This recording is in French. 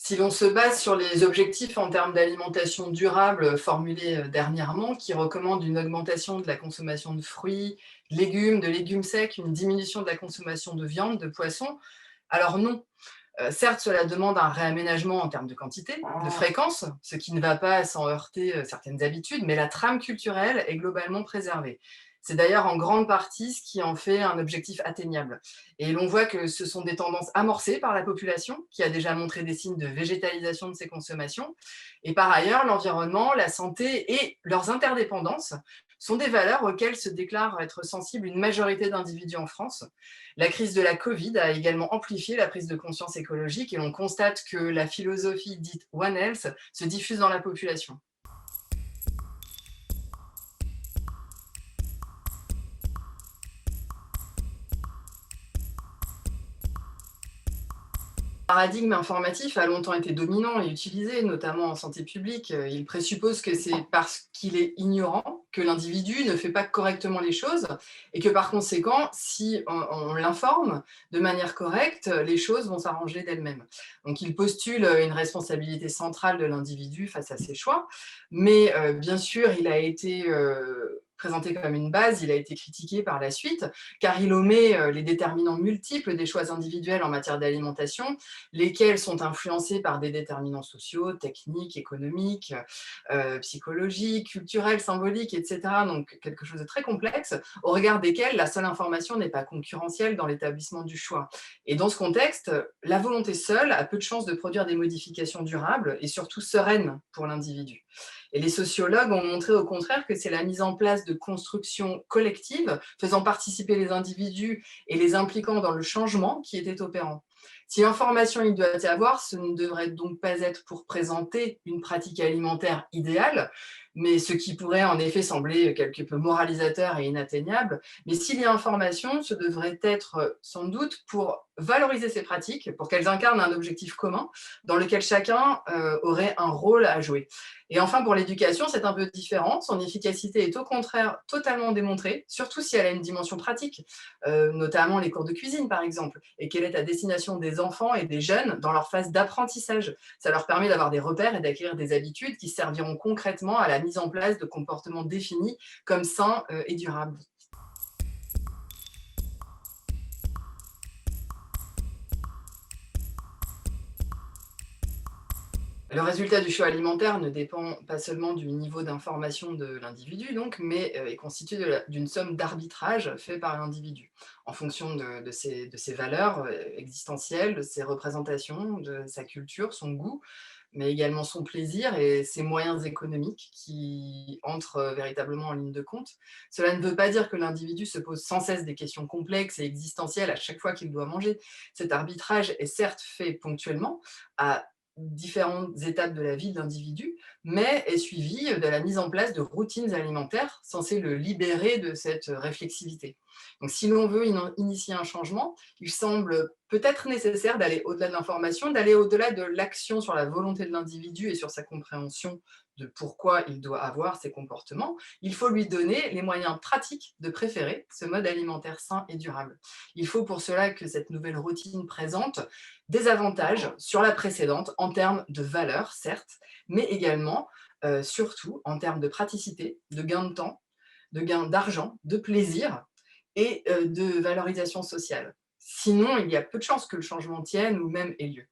Si l'on se base sur les objectifs en termes d'alimentation durable formulés dernièrement, qui recommandent une augmentation de la consommation de fruits, de légumes secs, une diminution de la consommation de viande, de poisson, alors non. Certes, cela demande un réaménagement en termes de quantité, de fréquence, ce qui ne va pas sans heurter certaines habitudes, mais la trame culturelle est globalement préservée. C'est d'ailleurs en grande partie ce qui en fait un objectif atteignable. Et l'on voit que ce sont des tendances amorcées par la population, qui a déjà montré des signes de végétalisation de ses consommations. Et par ailleurs, l'environnement, la santé et leurs interdépendances sont des valeurs auxquelles se déclare être sensible une majorité d'individus en France. La crise de la Covid a également amplifié la prise de conscience écologique et l'on constate que la philosophie dite One Health se diffuse dans la population. Le paradigme informatif a longtemps été dominant et utilisé, notamment en santé publique. Il présuppose que c'est parce qu'il est ignorant que l'individu ne fait pas correctement les choses et que par conséquent, si on l'informe de manière correcte, les choses vont s'arranger d'elles-mêmes. Donc il postule une responsabilité centrale de l'individu face à ses choix, mais bien sûr, il a été présenté comme une base, il a été critiqué par la suite, car il omet les déterminants multiples des choix individuels en matière d'alimentation, lesquels sont influencés par des déterminants sociaux, techniques, économiques, psychologiques, culturels, symboliques, etc. Donc quelque chose de très complexe, au regard desquels la seule information n'est pas concurrentielle dans l'établissement du choix. Et dans ce contexte, la volonté seule a peu de chances de produire des modifications durables et surtout sereines pour l'individu. Et les sociologues ont montré au contraire que c'est la mise en place de constructions collectives faisant participer les individus et les impliquant dans le changement qui était opérant. Si l'information il doit y avoir, ce ne devrait donc pas être pour présenter une pratique alimentaire idéale, mais ce qui pourrait en effet sembler quelque peu moralisateur et inatteignable. Mais s'il y a information, ce devrait être sans doute pour valoriser ces pratiques, pour qu'elles incarnent un objectif commun dans lequel chacun aurait un rôle à jouer. Et enfin, pour l'éducation, c'est un peu différent. Son efficacité est au contraire totalement démontrée, surtout si elle a une dimension pratique, notamment les cours de cuisine, par exemple, et qu'elle est à destination des enfants et des jeunes dans leur phase d'apprentissage. Ça leur permet d'avoir des repères et d'acquérir des habitudes qui serviront concrètement à la mise en place de comportements définis comme sains et durables. Le résultat du choix alimentaire ne dépend pas seulement du niveau d'information de l'individu, donc, mais est constitué d'une somme d'arbitrage fait par l'individu, en fonction de ses valeurs existentielles, de ses représentations, de sa culture, son goût, mais également son plaisir et ses moyens économiques qui entrent véritablement en ligne de compte. Cela ne veut pas dire que l'individu se pose sans cesse des questions complexes et existentielles à chaque fois qu'il doit manger. Cet arbitrage est certes fait ponctuellement, à différentes étapes de la vie de l'individu, mais est suivi de la mise en place de routines alimentaires censées le libérer de cette réflexivité. Donc si l'on veut initier un changement, il semble peut-être nécessaire d'aller au-delà de l'information, d'aller au-delà de l'action sur la volonté de l'individu et sur sa compréhension de pourquoi il doit avoir ces comportements. Il faut lui donner les moyens pratiques de préférer ce mode alimentaire sain et durable. Il faut pour cela que cette nouvelle routine présente des avantages sur la précédente en termes de valeur, certes, mais également, surtout, en termes de praticité, de gain de temps, de gain d'argent, de plaisir et de valorisation sociale. Sinon, il y a peu de chances que le changement tienne ou même ait lieu.